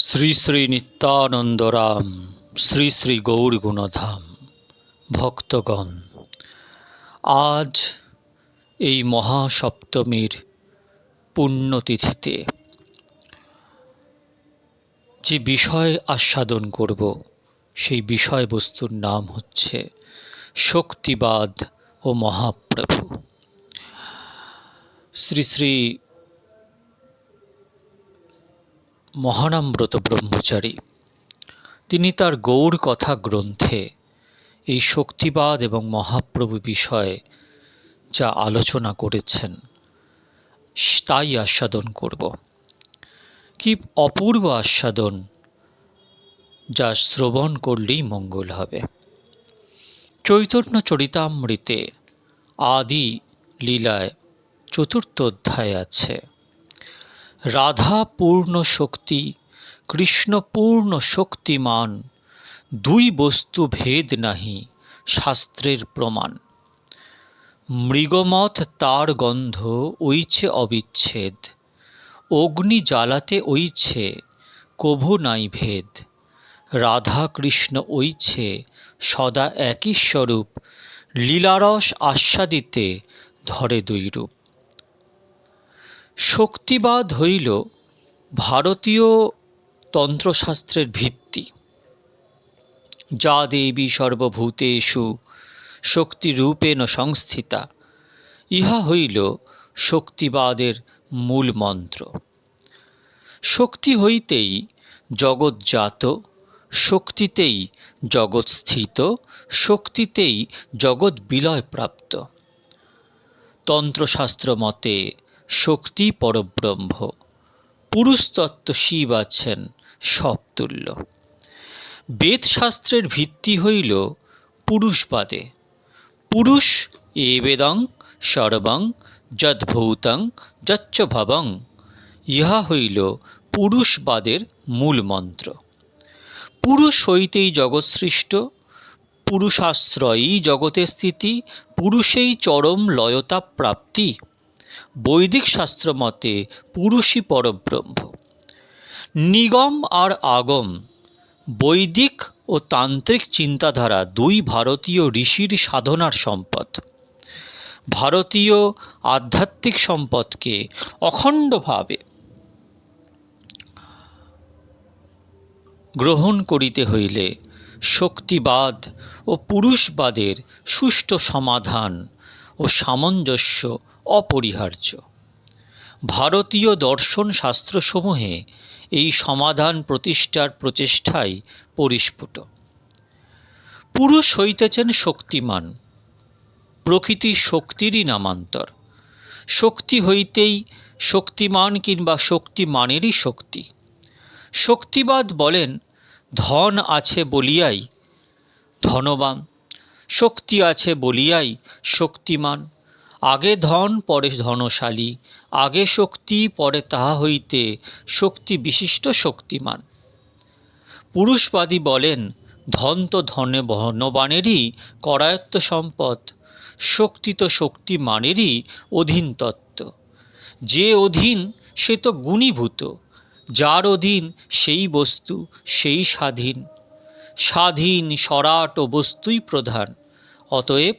শ্রী শ্রী নিত্যানন্দরাম শ্রী শ্রী গৌর গুণধাম ভক্তগণ, আজ এই মহাসপ্তমীর পুণ্যতিথিতে যে বিষয় আস্বাদন করব সেই বিষয়বস্তুর নাম হচ্ছে শক্তিবাদ ও মহাপ্রভু। শ্রী শ্রী মহানামব্রত ব্রহ্মচারী তিনি তার গৌর কথা গ্রন্থে এই শক্তিবাদ এবং মহাপ্রভু বিষয়ে যা আলোচনা করেছেন তাই আস্বাদন করব। কি অপূর্ব আস্বাদন, যা শ্রবণ করলেই মঙ্গল হবে। চৈতন্য চরিতামৃতে আদি লীলায় 4th অধ্যায় আছে, রাধা পূর্ণ শক্তি কৃষ্ণ পূর্ণ শক্তিমান, দুই বস্তু ভেদ নাহি শাস্ত্রের প্রমাণ। মৃগমথ তার গন্ধ ওইছে অবিচ্ছেদ, অগ্নি জ্বালাতে ওইছে কভু নাই ভেদ। রাধা কৃষ্ণ ওইছে সদা একই স্বরূপ, লীলারস আস্বাদিতে ধরে দুই রূপ। শক্তিবাদ হইল ভারতীয় তন্ত্রশাস্ত্রের ভিত্তি। যা দেবী সর্বভূতেষু শক্তিরূপেণ সংস্থিতা, ইহা হইল শক্তিবাদের মূল মন্ত্র। শক্তি হইতেই জগৎজাত, শক্তিতেই জগৎ স্থিত, শক্তিতেই জগৎ বিলয় প্রাপ্ত। তন্ত্রশাস্ত্র মতে শক্তি পরব্রহ্ম, পুরুষতত্ত্ব শিব আছেন সবতুল্য। বেদশাস্ত্রের ভিত্তি হইল পুরুষবাদে। পুরুষ এবেদং সর্বং যদ্ভূতং যচ্চ ভবং, ইহা হইল পুরুষবাদের মূল মন্ত্র। পুরুষ হইতেই জগৎ সৃষ্ট, পুরুষাশ্রয়ী জগতে স্থিতি, পুরুষেই চরম লয়তা প্রাপ্তি। বৈদিক শাস্ত্র মতে পুরুষই পরব্রহ্ম। নিগম আর আগম, বৈদিক ও তান্ত্রিক চিন্তাধারা দুই ভারতীয় ঋষির সাধনার সম্পদ। ভারতীয় আধ্যাত্মিক সম্পদকে অখণ্ডভাবে গ্রহণ করিতে হইলে শক্তিবাদ ও পুরুষবাদের সুষ্ঠু সমাধান ও সামঞ্জস্য অপরিহার্য। ভারতীয় দর্শন শাস্ত্রসমূহে এই সমাধান প্রতিষ্ঠার প্রচেষ্টাই পরিস্ফুট। পুরুষ হইতেছেন শক্তিমান, প্রকৃতি শক্তিরই নামান্তর। শক্তি হইতেই শক্তিমান কিংবা শক্তিমানেরই শক্তি। শক্তিবাদ বলেন, ধন আছে বলিয়াই ধনবান, শক্তি আছে বলিয়াই শক্তিমান। আগে ধন পরে ধনশালী, আগে শক্তি পরে তাহা হইতে শক্তি বিশিষ্ট শক্তিমান। পুরুষবাদী বলেন, ধন তো ধনবানেরই করায়ত্ত সম্পদ, শক্তি তো শক্তিমানেরই অধীন তত্ত্ব। যে অধীন সে তো গুণীভূত, যার অধীন সেই বস্তু সেই স্বাধীন। স্বাধীন সরাট ও বস্তুই প্রধান, অতএব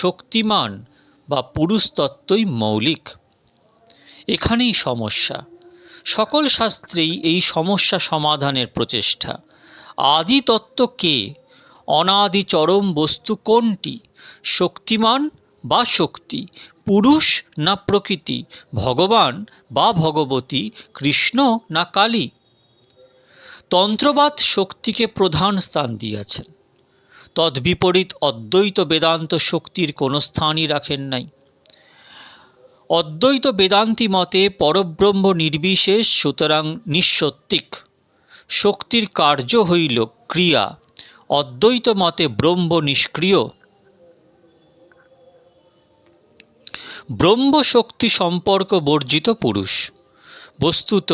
শক্তিমান বা পুরুষতত্ত্বই মৌলিক। এখানেই সমস্যা। সকল শাস্ত্রেই এই সমস্যা সমাধানের প্রচেষ্টা। আদি তত্ত্ব কে? অনাদি চরম বস্তু কোনটি? শক্তিমান বা শক্তি, পুরুষ না প্রকৃতি, ভগবান বা ভগবতী, কৃষ্ণ না কালী? তন্ত্রবাদ শক্তিকে প্রধান স্থান দিয়েছেন। তদ্বিপরীত অদ্বৈত বেদান্ত শক্তির কোনো স্থানই রাখেন নাই। অদ্বৈত বেদান্তি মতে পরব্রহ্ম নির্বিশেষ, সুতরাং নিঃসত্ত্বিক। শক্তির কার্য হইল ক্রিয়া। অদ্বৈত মতে ব্রহ্ম নিষ্ক্রিয়। ব্রহ্ম শক্তি সম্পর্ক বর্জিত পুরুষ। বস্তুত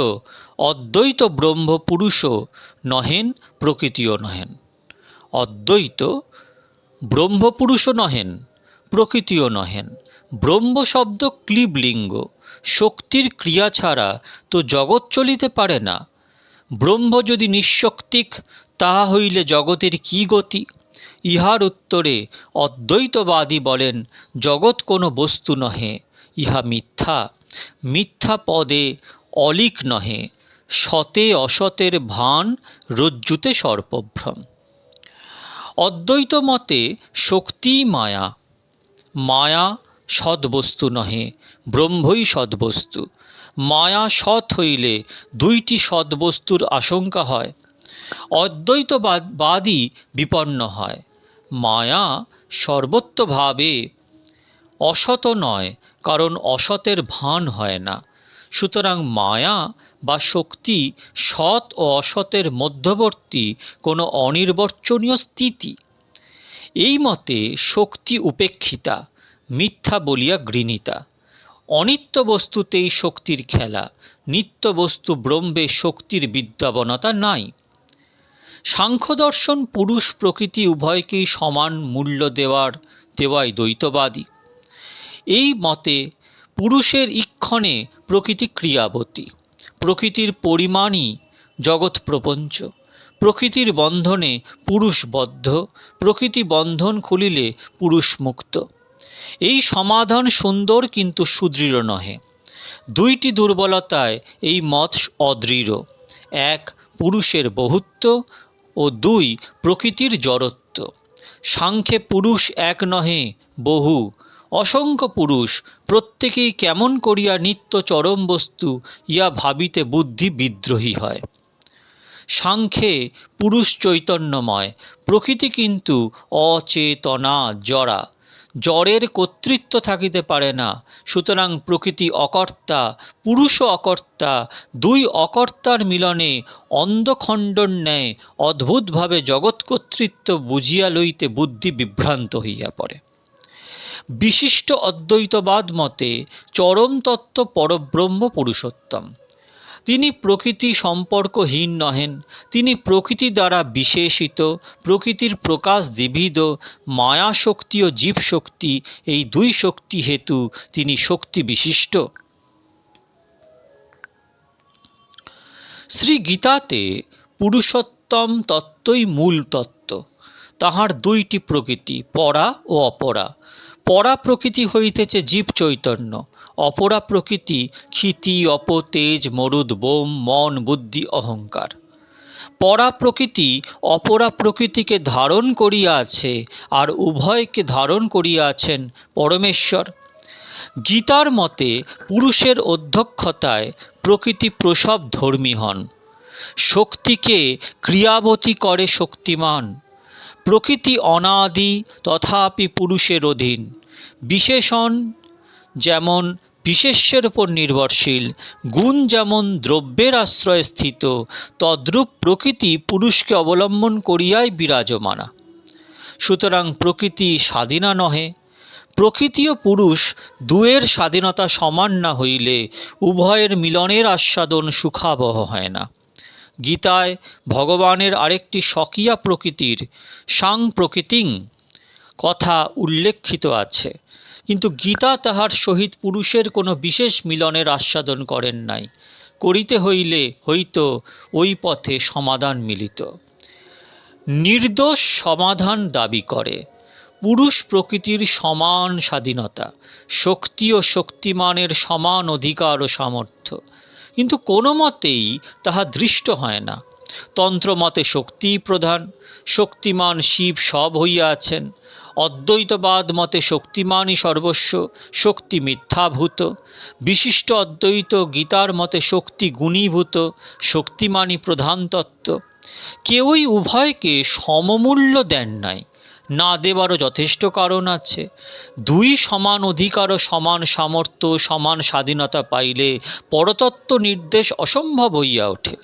অদ্বৈত ব্রহ্ম পুরুষও নহেন, প্রকৃতিও নহেন। অদ্বৈত ব্রহ্ম পুরুষও নহেন, প্রকৃতিও নহেন। ব্রহ্ম শব্দ ক্লীবলিঙ্গ। শক্তির ক্রিয়া ছাড়া তো জগৎ চলিতে পারে না। ব্রহ্ম যদি নিঃশক্তিক, তাহা হইলে জগতের কি গতি? ইহার উত্তরে অদ্বৈতবাদী বলেন, জগৎ কোনো বস্তু নহে, ইহা মিথ্যা। মিথ্যা পদে অলিক নহে, সতে অসতের ভান, রজ্জুতে সর্পভ্রম। অদ্বৈত মতে শক্তিই মায়া। মায়া সদ্বস্তু নহে, ব্রহ্মই সদ্বস্তু। মায়া সৎ হইলে দুইটি সদ্বস্তুর আশঙ্কা হয়, অদ্বৈতবাদী বিপন্ন হয়। মায়া সর্বত্রভাবে অসৎ নয়, কারণ অসতের ভান হয় না। সুতরাং মায়া বা শক্তি সৎ ও অসতের মধ্যবর্তী কোনো অনির্বচনীয় স্থিতি। এই মতে শক্তি উপেক্ষিতা, মিথ্যা বলিয়া গৃহীতা। অনিত্য বস্তুতেই শক্তির খেলা, নিত্য বস্তু ব্রহ্মে শক্তির বিদ্যমানতা নাই। সাংখ্যদর্শন পুরুষ প্রকৃতি উভয়কেই সমান মূল্য দেওয়াই দ্বৈতবাদী। এই মতে পুরুষের ইক্ষণে প্রকৃতি ক্রিয়াবতী, প্রকৃতির পরিমাণই জগৎ প্রপঞ্চ। প্রকৃতির বন্ধনে পুরুষ বদ্ধ, প্রকৃতি বন্ধন খুলিলে পুরুষ মুক্ত। এই সমাধান সুন্দর কিন্তু সুদৃঢ় নহে। দুইটি দুর্বলতায় এই মত অদৃঢ়। এক, পুরুষের বহুত্ব ও দুই, প্রকৃতির জড়ত্ব। সাংখ্যে পুরুষ এক নহে, বহু, অসংখ্য পুরুষ, প্রত্যেকেই কেমন করিয়া নিত্য চরম বস্তু, ইয়া ভাবিতে বুদ্ধি বিদ্রোহী হয়। সাংখ্যে পুরুষ চৈতন্যময়, প্রকৃতি কিন্তু অচেতনা, জড়া। জড়ের কর্তৃত্ব থাকিতে পারে না, সুতরাং প্রকৃতি অকর্তা, পুরুষও অকর্তা। দুই অকর্তার মিলনে অন্ধখণ্ডর ন্যায় অদ্ভুতভাবে জগৎ কর্তৃত্ব বুঝিয়া লইতে বুদ্ধি বিভ্রান্ত হইয়া পড়ে। বিশিষ্ট অদ্বৈতবাদ মতে চরম তত্ত্ব পরব্রহ্ম পুরুষোত্তম। তিনি প্রকৃতি সম্পর্কহীন নহেন, তিনি প্রকৃতি দ্বারা বিশেষিত। প্রকৃতির প্রকাশ দ্বিবিধ, মায়া শক্তি ও জীব শক্তি, এই দুই শক্তি হেতু তিনি শক্তি বিশিষ্ট। শ্রী গীতাতে পুরুষোত্তম তত্ত্বই মূল তত্ত্ব। তাহার দুইটি প্রকৃতি, পরা ও অপরা। পরা প্রকৃতি হইতেছে জীব চৈতন্য, অপরা প্রকৃতি ক্ষিতি, অপ, তেজ, মরুদ, বোম, মন, বুদ্ধি, অহংকার। পরা প্রকৃতি অপরা প্রকৃতিকে ধারণ করিয়া আছে, আর উভয়কে ধারণ করিয়া আছেন পরমেশ্বর। গীতার মতে পুরুষের অধ্যক্ষতায় প্রকৃতি প্রসব ধর্মী হন, শক্তিকে ক্রিয়াবতী করে শক্তিমান। প্রকৃতি অনাদি, তথাপি পুরুষের অধীন। বিশেষণ যেমন বিশেষ্যের উপর নির্ভরশীল, গুণ যেমন দ্রব্যের আশ্রয়ে স্থিত, তদ্রূপ প্রকৃতি পুরুষকে অবলম্বন করিয়াই বিরাজমানা। সুতরাং প্রকৃতি স্বাধীনা নহে। প্রকৃতি ও পুরুষ দুয়ের স্বাধীনতা সমান না হইলে উভয়ের মিলনের আস্বাদন সুখাবহ হয় না। গীতায় ভগবানের আরেকটি স্বকীয়া প্রকৃতির সাং প্রকৃতিং কথা উল্লেখিত আছে, কিন্তু গীতা তাহার সহিত পুরুষের কোনো বিশেষ মিলনের আস্বাদন করেন নাই। করিতে হইলে হইতো ওই পথে সমাধান মিলিত। নির্দোষ সমাধান দাবি করে। পুরুষ প্রকৃতির সমান স্বাধীনতা, শক্তি ও শক্তিমানের সমান অধিকার ও সামর্থ্য, কিন্তু কোনো মতেই তাহা দৃষ্ট হয় না। তন্ত্রমতে শক্তিই প্রধান, শক্তিমান শিব সব হইয়া আছেন। অদ্বৈতবাদ মতে শক্তিমানই সর্বস্ব, শক্তি মিথ্যাভূত। বিশিষ্ট অদ্বৈত গীতার মতে শক্তি গুণীভূত, শক্তিমানই প্রধান তত্ত্ব। কেউই উভয়কে সমমূল্য দেন নাই, না দেবারও যথেষ্ট কারণ আছে। দুই সমান অধিকার ও সমান সামর্থ্য, সমান স্বাধীনতা পাইলে পরতত্ত্ব নির্দেশ অসম্ভব হইয়া ওঠে।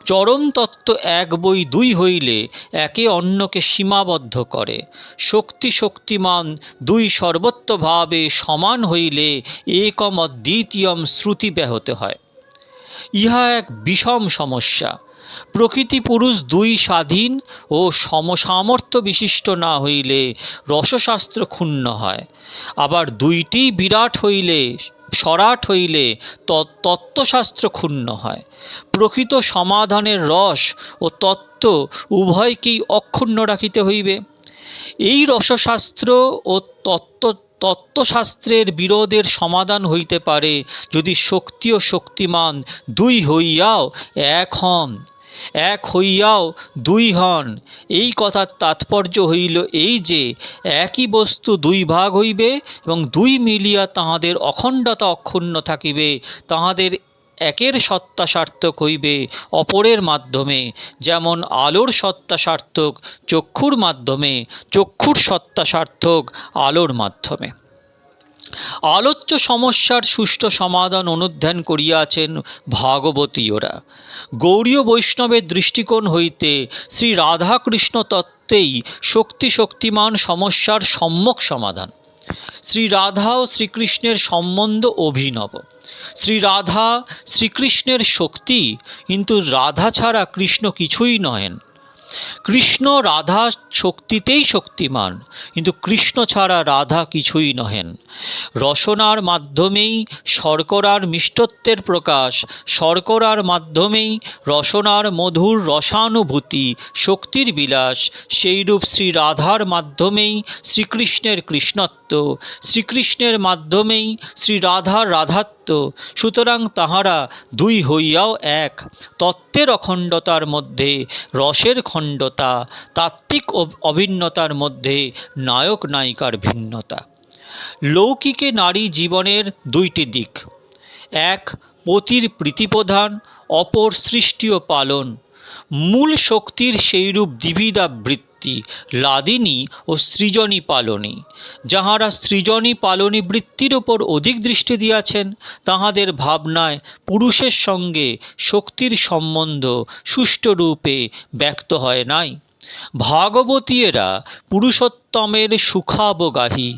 চরম তত্ত্ব এক বই দুই হইলে একে অন্যকে সীমাবদ্ধ করে। শক্তি শক্তিমান দুই সর্বত্রভাবে সমান হইলে একম অদ্বিতীয়ম শ্রুতি ব্যাহত হয়। ইহা এক বিষম সমস্যা। প্রকৃতি পুরুষ দুই স্বাধীন ও সমসামর্থ্য বিশিষ্ট না হইলে রসশাস্ত্র ক্ষুণ্ণ হয়, আবার দুইটি বিরাট হইলে সরাট হইলে তত্ত্বশাস্ত্র ক্ষুণ্ণ হয়। প্রকৃত সমাধানের রস ও তত্ত্ব উভয়কেই অক্ষুণ্ণ রাখিতে হইবে। এই রসশাস্ত্র ও তত্ত্বশাস্ত্রের বিরোধের সমাধান হইতে পারে যদি শক্তি ও শক্তিমান দুই হইয়াও এক হন, এক হইয়াও দুই হন। এই কথার তাৎপর্য হইল এই যে একই বস্তু দুই ভাগ হইবে এবং দুই মিলিয়া তাহাদের অখণ্ডতা অক্ষুণ্ণ থাকিবে। তাহাদের একের সত্তা সার্থক হইবে অপরের মাধ্যমে, যেমন আলোর সত্তা সার্থক চক্ষুর মাধ্যমে, চক্ষুর সত্তা সার্থক আলোর মাধ্যমে। আলোচ্য সমস্যার সুষ্ঠু সমাধান অনুধ্যান করিয়াছেন ভাগবতীয়রা। গৌড়ীয় বৈষ্ণবের দৃষ্টিকোণ হইতে শ্রী রাধাকৃষ্ণ তত্ত্বেই শক্তিমান সমস্যার সম্যক সমাধান। শ্রী রাধা ও শ্রীকৃষ্ণের সম্বন্ধ অভিনব। শ্রী রাধা শ্রীকৃষ্ণের শক্তি, কিন্তু রাধা ছাড়া কৃষ্ণ কিছুই নহেন। কৃষ্ণ রাধা শক্তিতেই শক্তিমান, কিন্তু কৃষ্ণ ছাড়া রাধা কিছুই নহেন। রসনার মাধ্যমেই শর্করার মিষ্টত্বের প্রকাশ, শর্করার মাধ্যমেই রসনার মধুর রসানুভূতি, শক্তির বিলাস। সেইরূপ শ্রী রাধার মাধ্যমেই শ্রীকৃষ্ণের কৃষ্ণত্ব, শ্রীকৃষ্ণের মাধ্যমেই শ্রী রাধার রাধাত্ব। সুতরাং তাহারা দুই হইয়াও এক। তত্ত্বের অখণ্ডতার মধ্যে রসের খণ্ডতা, তাত্ত্বিক অভিন্নতার মধ্যে নায়ক নায়িকার ভিন্নতা। লৌকিকে নারী জীবনের দুইটি দিক, এক পতির প্রীতিপ্রধান, অপর সৃষ্টি ও পালন। মূল শক্তির সেইরূপ দ্বিবিধা বৃত্তি, লাদিনী ও সৃজনী পালনী। যাহারা সৃজনী পালনী বৃত্তির ওপর অধিক দৃষ্টি দিয়াছেন, তাহাদের ভাবনায় পুরুষের সঙ্গে শক্তির সম্বন্ধ সুষ্ঠুরূপে ব্যক্ত হয় নাই। ভাগবতীয়েরা পুরুষোত্তমের সুখাবগাহী,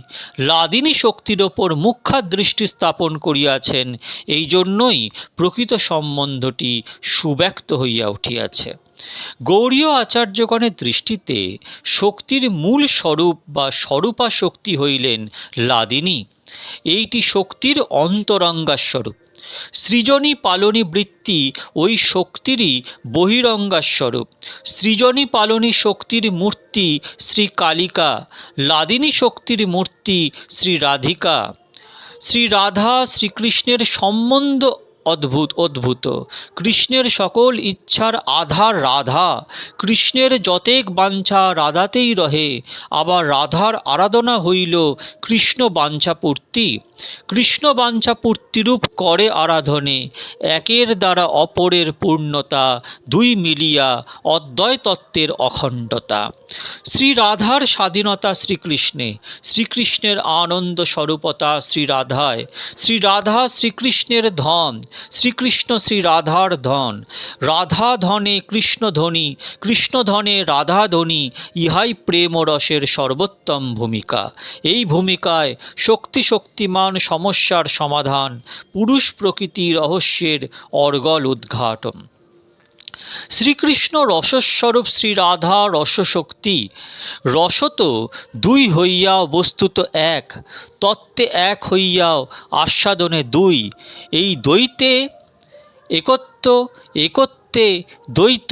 লাদিনী শক্তির ওপর মুখ্য দৃষ্টি স্থাপন করিয়াছেন। এই জন্যই প্রকৃত সম্বন্ধটি সুব্যক্ত হইয়া উঠিয়াছে। গৌড়ীয় আচার্যগণের দৃষ্টিতে শক্তির মূল স্বরূপ বা স্বরূপা শক্তি হইলেন লাদিনী। এইটি শক্তির অন্তরঙ্গা স্বরূপ। সৃজনী পালনী বৃত্তি ওই শক্তিরই বহিরঙ্গা স্বরূপ। সৃজনী পালনী শক্তির মূর্তি শ্রী কালিকা, লাদিনী শক্তির মূর্তি শ্রী রাধিকা। শ্রী রাধা শ্রীকৃষ্ণের সম্বন্ধ অদ্ভুত। কৃষ্ণের সকল ইচ্ছার আধার রাধা। কৃষ্ণের যতেক বাঞ্ছা রাধাতেই রহে। আবার রাধার আরাধনা হইল কৃষ্ণ বাঞ্ছাপূর্তি। কৃষ্ণ বাঞ্ছাপূর্তিরূপ করে আরাধনে একের দ্বারা অপরের পূর্ণতা, দুই মিলিয়া অদ্বয় তত্ত্বের অখণ্ডতা। শ্রী রাধার স্বাধীনতা শ্রীকৃষ্ণে, শ্রীকৃষ্ণের আনন্দ স্বরূপতা শ্রী রাধায়। শ্রী রাধা শ্রীকৃষ্ণের ধন, শ্রীকৃষ্ণ শ্রী রাধার ধন। রাধা ধনে কৃষ্ণ ধনী, কৃষ্ণ ধনে রাধা ধনী। ইহাই প্রেম রসের সর্বোত্তম ভূমিকা। এই ভূমিকায় শক্তিমান সমস্যার সমাধান, পুরুষ প্রকৃতি রহস্যের অর্গল উদ্ঘাটন। শ্রীকৃষ্ণ রসস্বরূপ শ্রী রাধা রসশক্তি। রস তো দুই হইয়াও বস্তুত এক, তত্ত্বে এক হইয়াও আস্বাদনে দুই। এই দ্বৈতে একত্ব, একত্বে দ্বৈত,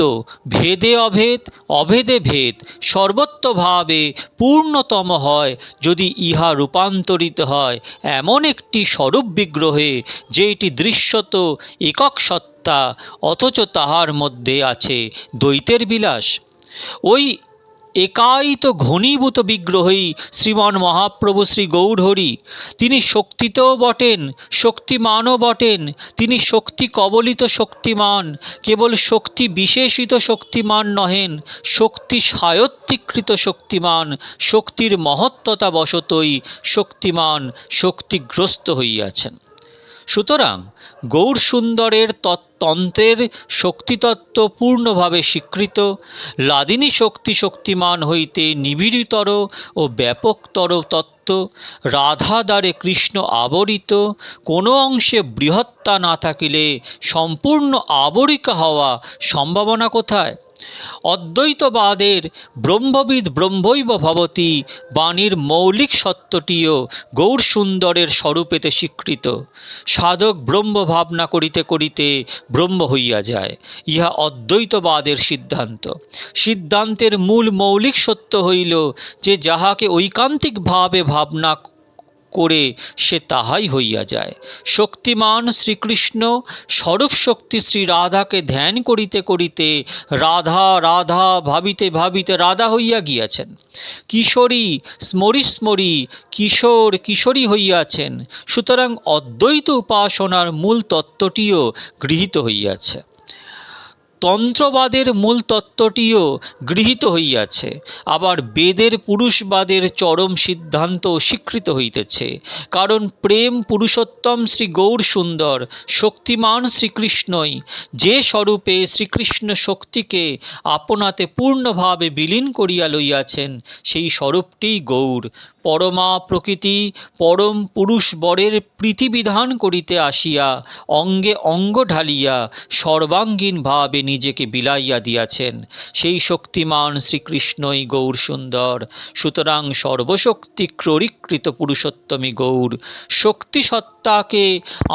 ভেদে অভেদ, অভেদে ভেদ সর্বত্রভাবে পূর্ণতম হয় যদি ইহা রূপান্তরিত হয় এমন একটি স্বরূপ বিগ্রহে, যেটি দৃশ্যত একক সত্তা, অথচ তাহার মধ্যে আছে দ্বৈতের বিলাস। ওই একায়িত ঘনীভূত বিগ্রহই শ্রীমান মহাপ্রভু শ্রী গৌরহরি। তিনি শক্তিতেও বটেন, শক্তিমানও বটেন। তিনি শক্তি কবলিত শক্তিমান, কেবল শক্তি বিশেষিত শক্তিমান নহেন, শক্তি স্বায়ত্তীকৃত শক্তিমান। শক্তির মহত্ততা বশতই শক্তিমান শক্তিগ্রস্ত হইয়াছেন। সুতরাং গৌরসুন্দরের তন্ত্রের শক্তিতত্ত্ব পূর্ণভাবে স্বীকৃত। লাদিনী শক্তিমান হইতে নিবিড়তর ও ব্যাপকতর তত্ত্ব। রাধা দ্বারে কৃষ্ণ আবরিত। কোনো অংশে বৃহত্তা না থাকিলে সম্পূর্ণ আবরিকা হওয়া সম্ভাবনা কোথায়? অদ্বৈতবাদের ব্রহ্মবিদ ব্রহ্মৈব ভবতি বাণীর মৌলিক সত্যটিও গৌরসুন্দরের স্বরূপেতে স্বীকৃত। সাধক ব্রহ্ম ভাবনা করিতে করিতে ব্রহ্ম হইয়া যায়, ইহা অদ্বৈতবাদের সিদ্ধান্ত। সিদ্ধান্তের মূল মৌলিক সত্য হইল যে যাহাকে ঐকান্তিকভাবে ভাবনা করে সে তাহাই হইয়া যায়। শক্তিমান শ্রীকৃষ্ণ স্বরূপ শক্তি শ্রী রাধাকে ধ্যান করিতে করিতে রাধা রাধা ভাবিতে ভাবিতে রাধা হইয়া গিয়াছেন। কিশোরী স্মরি স্মরি কিশোর কিশোরী হইয়াছেন। সুতরাং অদ্বৈত উপাসনার মূল তত্ত্বটিও গৃহীত হইয়াছে, তন্ত্রবাদের মূল তত্ত্বটিও গৃহীত হইয়াছে। আবার বেদের পুরুষবাদের চরম সিদ্ধান্ত স্বীকৃত হইতেছে। কারণ প্রেম পুরুষোত্তম শ্রী গৌর সুন্দর শক্তিমান শ্রীকৃষ্ণই যে স্বরূপে শ্রীকৃষ্ণ শক্তিকে আপনাতে পূর্ণভাবে বিলীন করিয়া লইয়াছেন, সেই স্বরূপটিই গৌর। পরমা প্রকৃতি পরম পুরুষ বরের প্রীতিবিধান করিতে আসিয়া অঙ্গে অঙ্গ ঢালিয়া সর্বাঙ্গীন ভাবে নিজেকে বিলাইয়া দিয়াছেন, সেই শক্তিমান শ্রীকৃষ্ণই গৌর সুন্দর। সুতরাং সর্বশক্তি ক্রোড়ীকৃত পুরুষোত্তমী গৌর, শক্তি সত্তাকে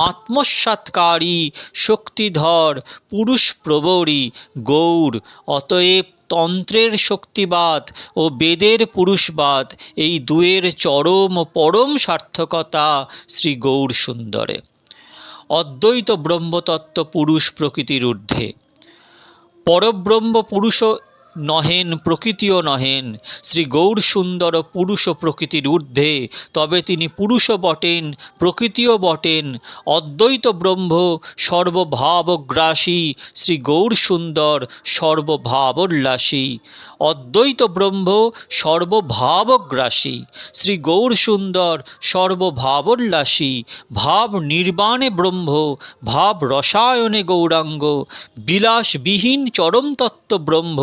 আত্মসাৎকারী শক্তিধর পুরুষ প্রবরী গৌর। অতএব তন্ত্রের শক্তিবাদ ও বেদের পুরুষবাদ, এই দুয়ের চরম ও পরম সার্থকতা শ্রী গৌর সুন্দরে। অদ্বৈত ব্রহ্মতত্ত্ব পুরুষ প্রকৃতির ঊর্ধ্বে। পরব্রহ্ম পুরুষও নহেন, প্রকৃতিও নহেন। শ্রী গৌর সুন্দর পুরুষ ও প্রকৃতির ঊর্ধ্বে, তবে তিনি পুরুষও বটেন, প্রকৃতিও বটেন। অদ্বৈত ব্রহ্ম সর্বভাবগ্রাসী, শ্রী গৌর সুন্দর সর্বভাবোল্লাসী। অদ্বৈত ব্রহ্ম সর্বভাবগ্রাসী, শ্রী গৌর সুন্দর সর্বভাবোল্লাসী। ভাব নির্বাণে ব্রহ্ম, ভাব রসায়নে গৌরাঙ্গ। বিলাসবিহীন চরম তত্ত্ব ব্রহ্ম,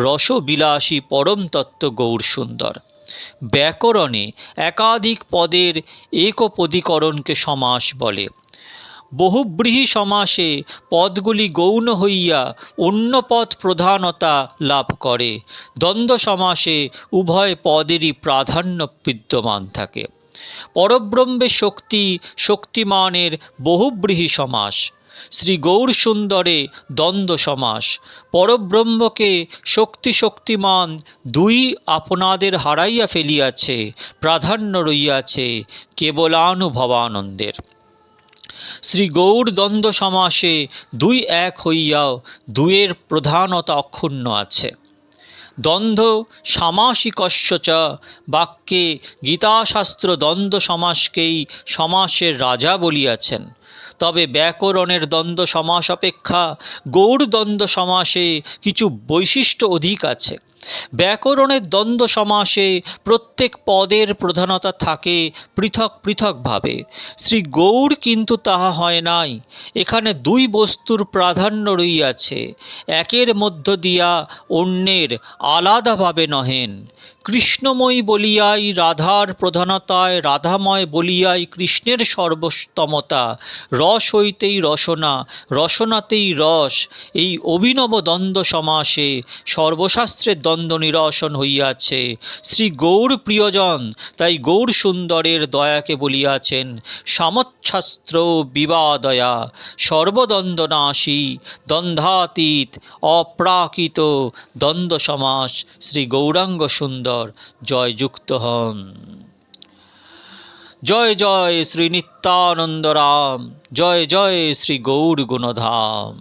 রসবিলাসী পরম তত্ত্ব গৌর সুন্দর। ব্যাকরণে একাধিক পদের একপদীকরণকে সমাস বলে। বহুব্রীহি সমাসে পদগুলি গৌণ হইয়া অন্য পদ প্রধানতা লাভ করে। দ্বন্দ্ব সমাসে উভয় পদেরই প্রাধান্য বিদ্যমান থাকে। পরব্রহ্মে শক্তি শক্তিমানের বহুব্রীহি সমাস, শ্রী গৌর সুন্দরে দ্বন্দ্ব সমাস। পরব্রহ্মকে শক্তি শক্তিমান দুই আপনাদের হারাইয়া ফেলিয়াছে, প্রাধান্য রইয়াছে কেবলানুভবানন্দের। শ্রী গৌর দ্বন্দ্ব সমাসে দুই এক হইয়াও দুয়ের প্রধানতা অক্ষুণ্ণ আছে। দ্বন্দ্ব সামাসিকস্য চ বাক্যে গীতাশাস্ত্র দ্বন্দ্ব সমাসকেই সমাসের রাজা বলিয়াছেন। তবে ব্যাকরণের দ্বন্দ্ব সমাস অপেক্ষা গৌর দ্বন্দ্ব সমাসে কিছু বৈশিষ্ট্য অধিক আছে। ব্যাকরণের দ্বন্দ্ব সমাসে প্রত্যেক পদের প্রধানতা থাকে পৃথক পৃথকভাবে। শ্রী গৌর কিন্তু তাহা হয় নাই। এখানে দুই বস্তুর প্রাধান্য রইয়াছে, একের মধ্য দিয়া অন্যের আলাদাভাবে নহেন। কৃষ্ণময়ী বলিয়াই রাধার প্রধানতায়, রাধাময় বলিয়াই কৃষ্ণের সর্বোত্তমতা। রস হইতেই রসনা, রসনাতেই রস। এই অভিনব দ্বন্দ্ব সমাসে সর্বশাস্ত্রের দ্বন্দ্ব নিরসন হইয়াছে। শ্রী গৌর প্রিয়জন তাই গৌর সুন্দরের দয়াকে বলিয়াছেন সামচ্ছাস্ত্র বিবাদয়া, সর্বদ্বন্দ্বনাশী দ্বন্দ্বাতীত অপ্রাকৃত দ্বন্দ্ব সমাস শ্রী গৌরাঙ্গ সুন্দর জয়যুক্ত হন। জয় জয় শ্রী নিত্যানন্দ রাম, জয় জয় শ্রী গৌর গুণধাম।